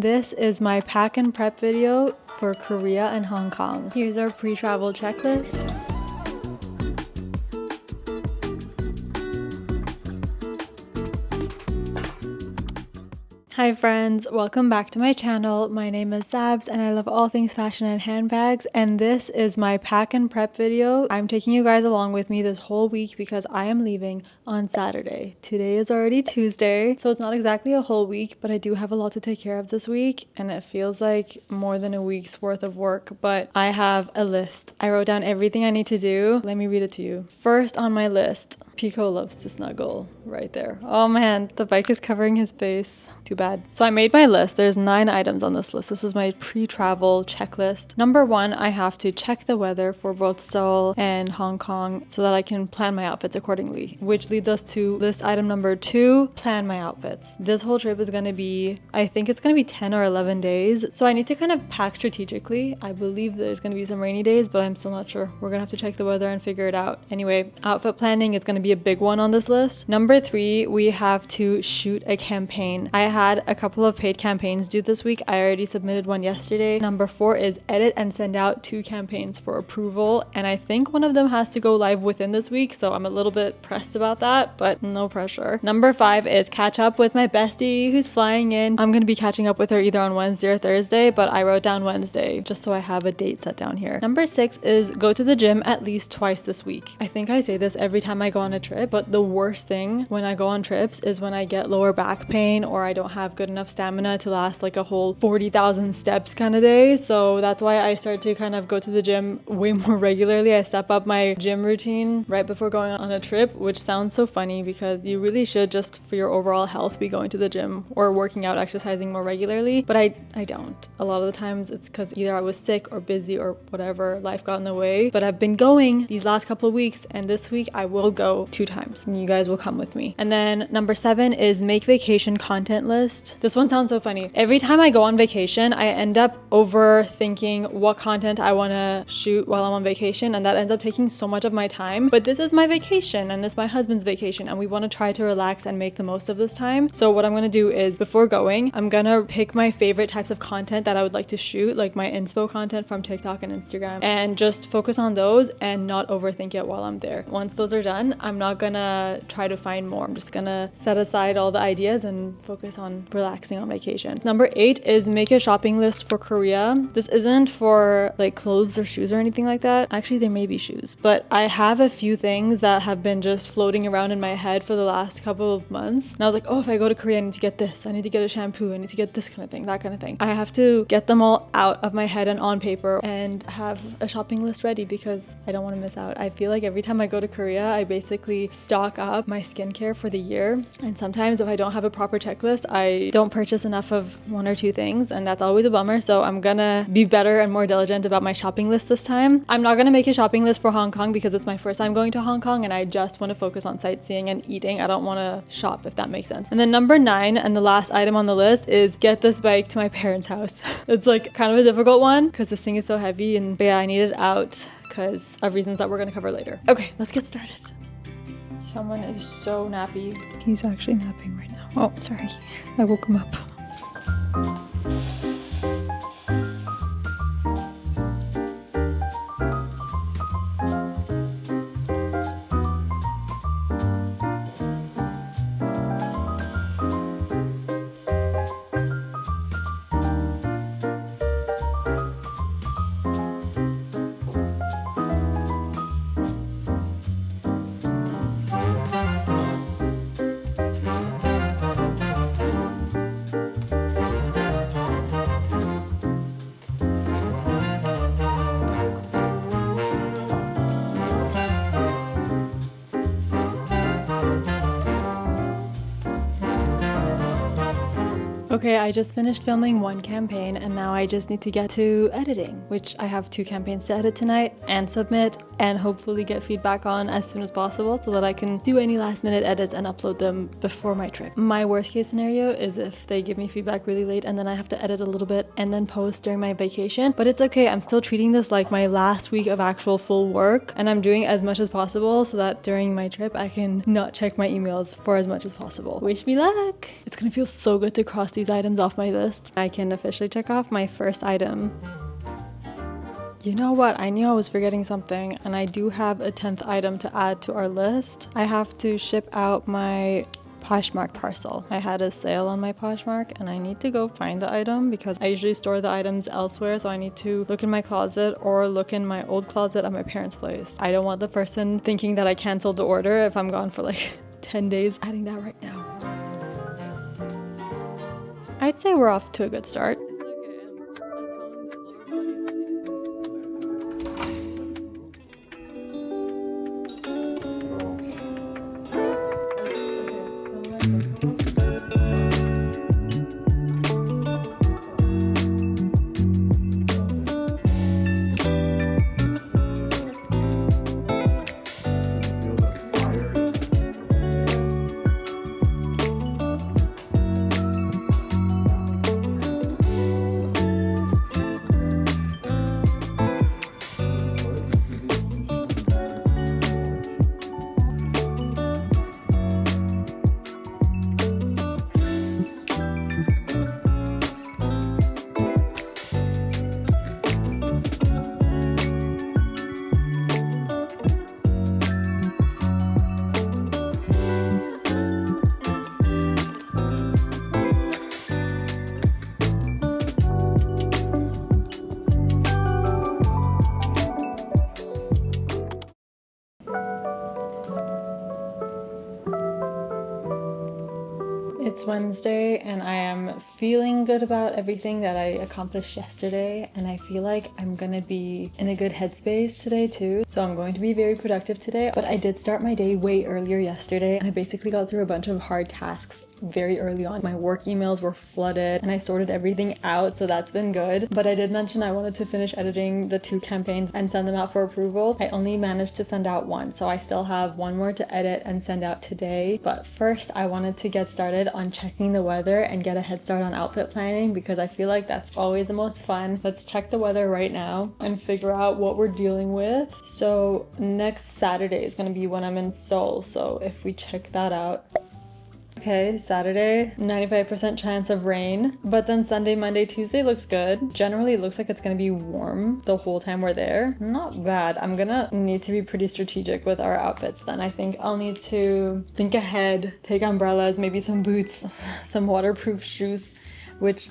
This is my pack and prep video for Korea and Hong Kong. Here's our pre-travel checklist. Hi friends, welcome back to my channel. My name is Sabs and I love all things fashion and handbags, and this is my pack and prep video. I'm taking you guys along with me this whole week because I am leaving on Saturday. Today is already Tuesday, so it's not exactly a whole week, but I do have a lot to take care of this week and it feels like more than a week's worth of work, but I have a list. I wrote down everything I need to do. Let me read it to you. First on my list, Pico loves to snuggle right there. Oh man, the bike is covering his face. Too bad. So I made my list. There's 9 items on this list. This is my pre-travel checklist. Number 1, I have to check the weather for both Seoul and Hong Kong so that I can plan my outfits accordingly, which leads us to list item number 2, plan my outfits. This whole trip is going to be, I think it's going to be 10 or 11 days. So I need to kind of pack strategically. I believe there's going to be some rainy days, but I'm still not sure. We're going to have to check the weather and figure it out. Anyway, outfit planning is going to be a big one on this list. Number 3, we have to shoot a campaign. I had a couple of paid campaigns due this week. I already submitted one yesterday. Number 4 is edit and send out 2 campaigns for approval, and I think one of them has to go live within this week, so I'm a little bit pressed about that, but no pressure. Number 5 is catch up with my bestie who's flying in. I'm going to be catching up with her either on Wednesday or Thursday, but I wrote down Wednesday just so I have a date set down here. Number 6 is go to the gym at least twice this week. I think I say this every time I go on a trip, but the worst thing when I go on trips is when I get lower back pain or I don't have good enough stamina to last like a whole 40,000 steps kind of day. So that's why I start to kind of go to the gym way more regularly. I step up my gym routine right before going on a trip, which sounds so funny because you really should, just for your overall health, be going to the gym or working out, exercising more regularly. But I don't. A lot of the times it's because either I was sick or busy or whatever, life got in the way. But I've been going these last couple of weeks, and this week I will go 2 times and you guys will come with me. And then number 7 is make vacation content list. This one sounds so funny. Every time I go on vacation, I end up overthinking what content I want to shoot while I'm on vacation, and that ends up taking so much of my time. But this is my vacation and it's my husband's vacation, and we want to try to relax and make the most of this time. So what I'm going to do is, before going, I'm going to pick my favorite types of content that I would like to shoot, like my inspo content from TikTok and Instagram, and just focus on those and not overthink it while I'm there. Once those are done, I'm not going to try to find more. I'm just going to set aside all the ideas and focus on relaxing on vacation. Number 8 is make a shopping list for Korea. This isn't for like clothes or shoes or anything like that. Actually, there may be shoes, but I have a few things that have been just floating around in my head for the last couple of months. And I was like, oh, if I go to Korea, I need to get this. I need to get a shampoo. I need to get this kind of thing, that kind of thing. I have to get them all out of my head and on paper and have a shopping list ready because I don't want to miss out. I feel like every time I go to Korea, I basically stock up my skincare for the year. And sometimes if I don't have a proper checklist, I don't purchase enough of 1 or 2 things, and that's always a bummer. So I'm gonna be better and more diligent about my shopping list this time. I'm not gonna make a shopping list for Hong Kong because it's my first time going to Hong Kong and I just want to focus on sightseeing and eating. I don't want to shop, if that makes sense. And then number 9, and the last item on the list, is get this bike to my parents' house. It's like kind of a difficult one because this thing is so heavy, and but yeah, I need it out because of reasons that we're gonna cover later. Okay, let's get started. Someone is so nappy. He's actually napping right now. Oh, sorry. I woke him up. Okay, I just finished filming 1 campaign and now I just need to get to editing, which I have 2 campaigns to edit tonight and submit and hopefully get feedback on as soon as possible so that I can do any last minute edits and upload them before my trip. My worst case scenario is if they give me feedback really late and then I have to edit a little bit and then post during my vacation, but it's okay. I'm still treating this like my last week of actual full work, and I'm doing as much as possible so that during my trip I can not check my emails for as much as possible. Wish me luck! It's gonna feel so good to cross these these items off my list. I can officially check off my first item. You know what? I knew I was forgetting something, and I do have a 10th item to add to our list. I have to ship out my Poshmark parcel. I had a sale on my Poshmark and I need to go find the item because I usually store the items elsewhere, so I need to look in my closet or look in my old closet at my parents' place. I don't want the person thinking that I canceled the order if I'm gone for like 10 days. Adding that right now. I'd say we're off to a good start. It's Wednesday and I am feeling good about everything that I accomplished yesterday, and I feel like I'm gonna be in a good headspace today too. So I'm going to be very productive today, but I did start my day way earlier yesterday and I basically got through a bunch of hard tasks very early on. My work emails were flooded and I sorted everything out, so that's been good. But I did mention I wanted to finish editing the 2 campaigns and send them out for approval. I only managed to send out 1, so I still have 1 more to edit and send out today. But first I wanted to get started on checking the weather and get a head start on outfit planning because I feel like that's always the most fun. Let's check the weather right now and figure out what we're dealing with. So next Saturday is going to be when I'm in Seoul, so if we check that out. Okay, Saturday, 95% chance of rain, but then Sunday, Monday, Tuesday looks good. Generally, it looks like it's gonna be warm the whole time we're there. Not bad. I'm gonna need to be pretty strategic with our outfits then. I think I'll need to think ahead, take umbrellas, maybe some boots, some waterproof shoes, which,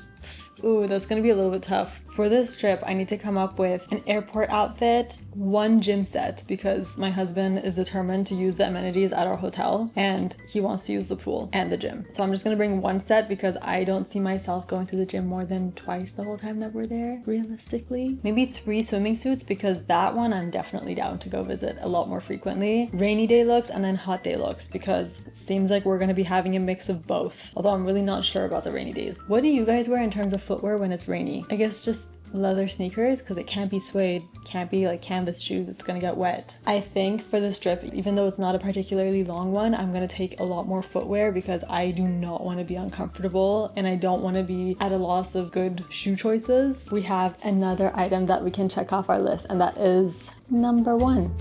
ooh, that's gonna be a little bit tough. For this trip, I need to come up with an airport outfit, 1 gym set, because my husband is determined to use the amenities at our hotel and he wants to use the pool and the gym. So I'm just gonna bring 1 set because I don't see myself going to the gym more than twice the whole time that we're there, realistically. Maybe 3 swimming suits because that one I'm definitely down to go visit a lot more frequently. Rainy day looks and then hot day looks because it seems like we're gonna be having a mix of both, although I'm really not sure about the rainy days. What do you guys wear in terms of footwear when it's rainy? I guess just leather sneakers because it can't be suede, can't be like canvas shoes, it's gonna get wet. I think for this trip, even though it's not a particularly long one, I'm gonna take a lot more footwear because I do not want to be uncomfortable and I don't want to be at a loss of good shoe choices. We have another item that we can check off our list, and that is number 1.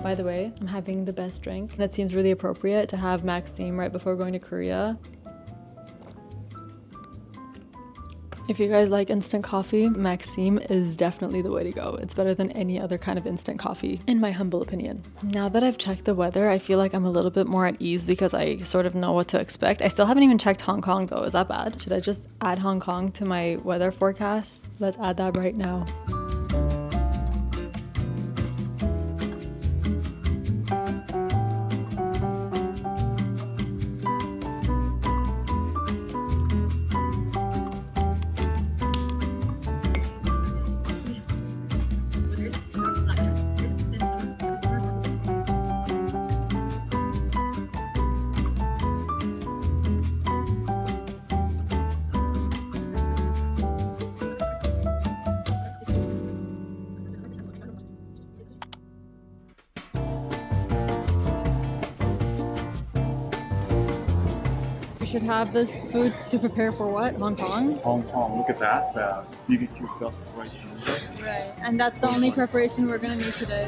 By the way, I'm having the best drink and it seems really appropriate to have Maxime right before going to Korea. If you guys like instant coffee, Maxime is definitely the way to go. It's better than any other kind of instant coffee, in my humble opinion. Now that I've checked the weather, I feel like I'm a little bit more at ease because I sort of know what to expect. I still haven't even checked Hong Kong though. Is that bad? Should I just add Hong Kong to my weather forecast? Let's add that right now. Should have this food to prepare for what? Hong Kong? Hong Kong, look at that, the BBQ duck right here. Right, and that's the only preparation we're gonna need today.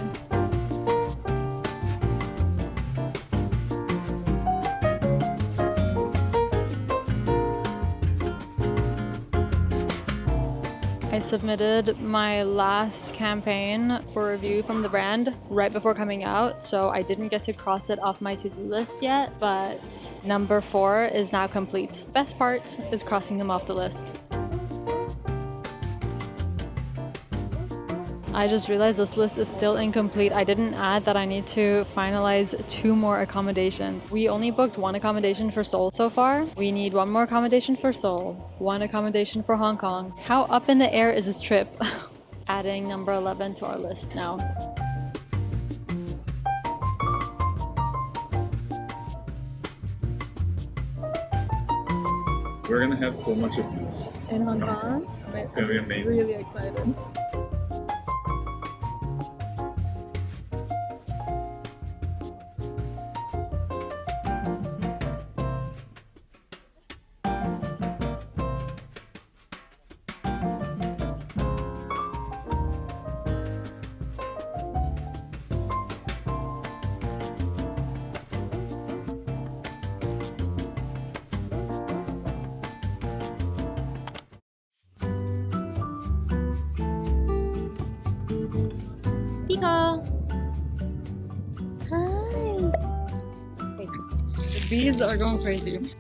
I submitted my last campaign for review from the brand right before coming out, so I didn't get to cross it off my to-do list yet, but number 4 is now complete. Best part is crossing them off the list. I just realized this list is still incomplete. I didn't add that I need to finalize 2 more accommodations. We only booked 1 accommodation for Seoul so far. We need 1 more accommodation for Seoul, 1 accommodation for Hong Kong. How up in the air is this trip? Adding number 11 to our list now. We're gonna have so much of this. In Hong Kong? It's gonna be amazing. Really excited. Pico! Hi! The bees are going crazy.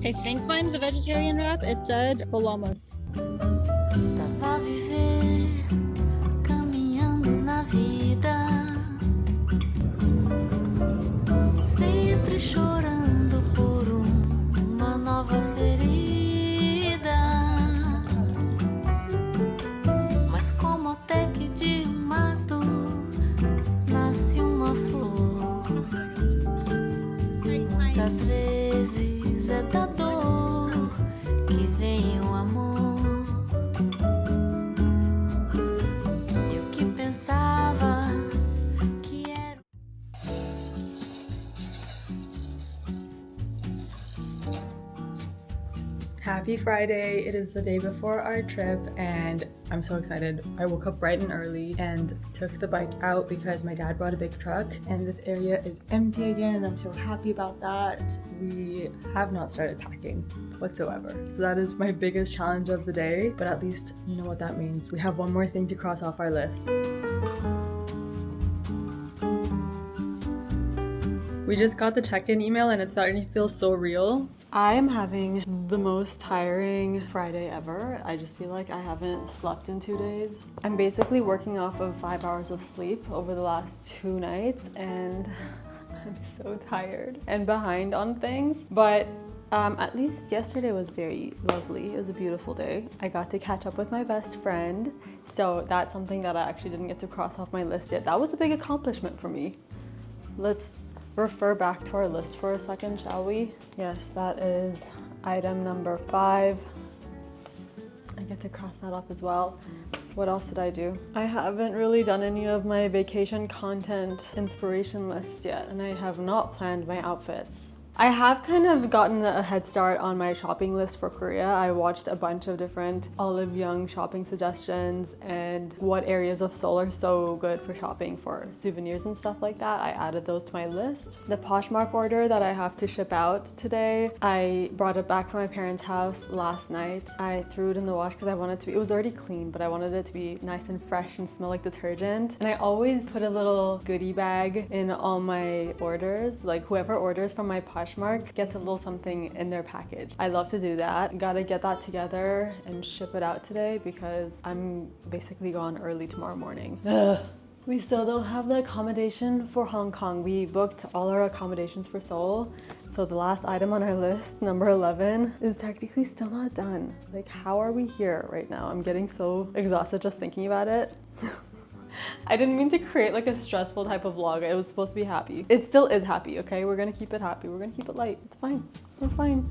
I think mine's the vegetarian wrap. It said folamas. Estava a viver, caminhando na vida, sempre chorando por uma nova ferida. Mas como até que de mato nasce uma flor, muitas vezes é da dor que vem o amor. E o que pensava que era. Happy Friday! It is the day before our trip and I'm so excited. I woke up bright and early and took the bike out because my dad brought a big truck and this area is empty again and I'm so happy about that. We have not started packing whatsoever. So that is my biggest challenge of the day, but at least you know what that means. We have 1 more thing to cross off our list. We just got the check-in email and it's starting to feel so real. I am having the most tiring Friday ever. I just feel like I haven't slept in 2 days. I'm basically working off of 5 hours of sleep over the last 2 nights and I'm so tired and behind on things. But at least yesterday was very lovely. It was a beautiful day. I got to catch up with my best friend. So that's something that I actually didn't get to cross off my list yet. That was a big accomplishment for me. Let's refer back to our list for a second, shall we? Yes, that is item number 5. I get to cross that off as well. What else did I do? I haven't really done any of my vacation content inspiration list yet, and I have not planned my outfits. I have kind of gotten a head start on my shopping list for Korea. I watched a bunch of different Olive Young shopping suggestions and what areas of Seoul are so good for shopping for souvenirs and stuff like that. I added those to my list. The Postmark Order that I have to ship out today, I brought it back from my parents' house last night. I threw it in the wash because I wanted it to be, it was already clean, but I wanted it to be nice and fresh and smell like detergent. And I always put a little goodie bag in all my orders. Like whoever orders from my Postmark gets a little something in their package. I love to do that. Gotta get that together and ship it out today because I'm basically gone early tomorrow morning. Ugh. We still don't have the accommodation for Hong Kong. We booked all our accommodations for Seoul. So the last item on our list, number 11, is technically still not done. Like, how are we here right now? I'm getting so exhausted just thinking about it. I didn't mean to create like a stressful type of vlog. It was supposed to be happy. It still is happy, okay? We're gonna keep it happy. We're gonna keep it light. It's fine. It's fine.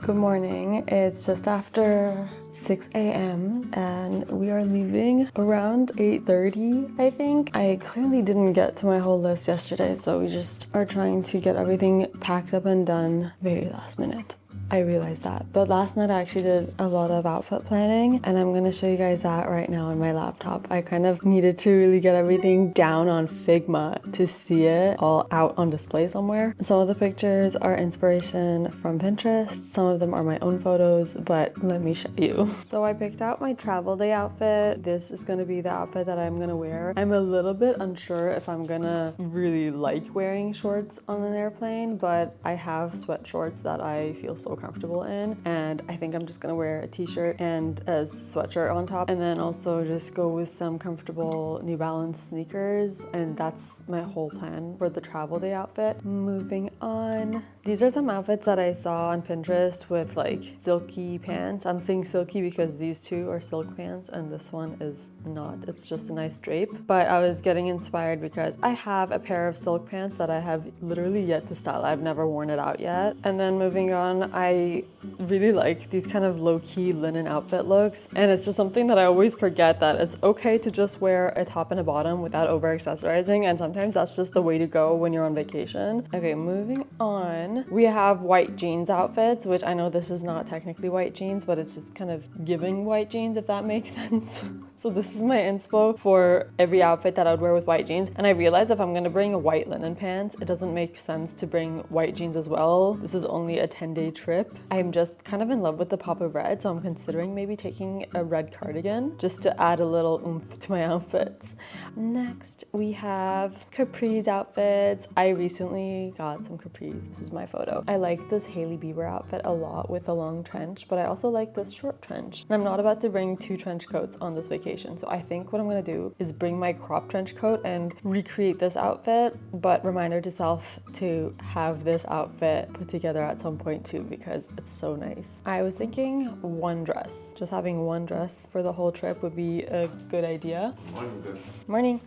Good morning. It's just after 6 a.m. and we are leaving around 8:30, I think. I clearly didn't get to my whole list yesterday, so we just are trying to get everything packed up and done very last minute. I realized that. But last night I actually did a lot of outfit planning and I'm gonna show you guys that right now on my laptop. I kind of needed to really get everything down on Figma to see it all out on display somewhere. Some of the pictures are inspiration from Pinterest. Some of them are my own photos, but let me show you. So I picked out my travel day outfit. This is gonna be the outfit that I'm gonna wear. I'm a little bit unsure if I'm gonna really like wearing shorts on an airplane, but I have sweat shorts that I feel so comfortable in, and I think I'm just gonna wear a t-shirt and a sweatshirt on top, and then also just go with some comfortable New Balance sneakers, and that's my whole plan for the travel day outfit. Moving on, these are some outfits that I saw on Pinterest with like silky pants. I'm saying silky because these two are silk pants and this one is not. It's just a nice drape, but I was getting inspired because I have a pair of silk pants that I have literally yet to style. I've never worn it out yet. And then moving on, I really like these kind of low-key linen outfit looks, and it's just something that I always forget, that it's okay to just wear a top and a bottom without over accessorizing, and sometimes that's just the way to go when you're on vacation. Okay, moving on, we have white jeans outfits, which I know this is not technically white jeans, but it's just kind of giving white jeans, if that makes sense. So this is my inspo for every outfit that I would wear with white jeans, and I realized if I'm gonna bring white linen pants, it doesn't make sense to bring white jeans as well. This is only a 10-day trip. I'm just kind of in love with the pop of red, so I'm considering maybe taking a red cardigan just to add a little oomph to my outfits. Next, we have capris outfits. I recently got some capris. This is my photo. I like this Hailey Bieber outfit a lot with a long trench, but I also like this short trench. And I'm not about to bring 2 trench coats on this vacation. So I think what I'm gonna do is bring my crop trench coat and recreate this outfit, but reminder to self to have this outfit put together at some point too, because it's so nice. I was thinking one dress. Just having one dress for the whole trip would be a good idea. Morning. Morning.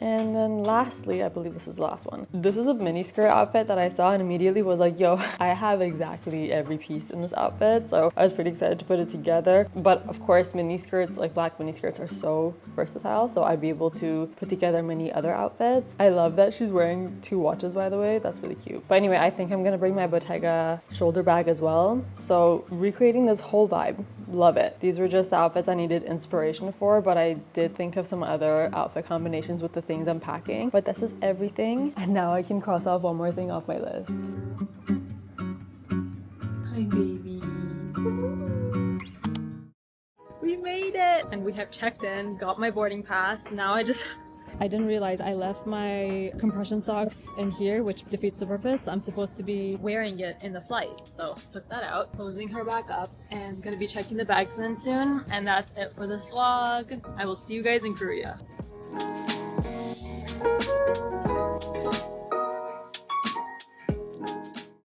And then lastly, I believe this is the last one. This is a mini skirt outfit that I saw and immediately was like, yo, I have exactly every piece in this outfit. So I was pretty excited to put it together. But of course, mini skirts, like black mini skirts, are so versatile. So I'd be able to put together many other outfits. I love that she's wearing 2 watches, by the way. That's really cute. But anyway, I think I'm gonna bring my Bottega shoulder bag as well. So recreating this whole vibe. Love it. These were just the outfits I needed inspiration for, but I did think of some other outfit combinations with the things I'm packing. But this is everything. And now I can cross off one more thing off my list. Hi, baby. We made it! And we have checked in, got my boarding pass. Now I didn't realize I left my compression socks in here, which defeats the purpose. I'm supposed to be wearing it in the flight. So took that out, posing her back up, and gonna be checking the bags in soon. And that's it for this vlog. I will see you guys in Korea.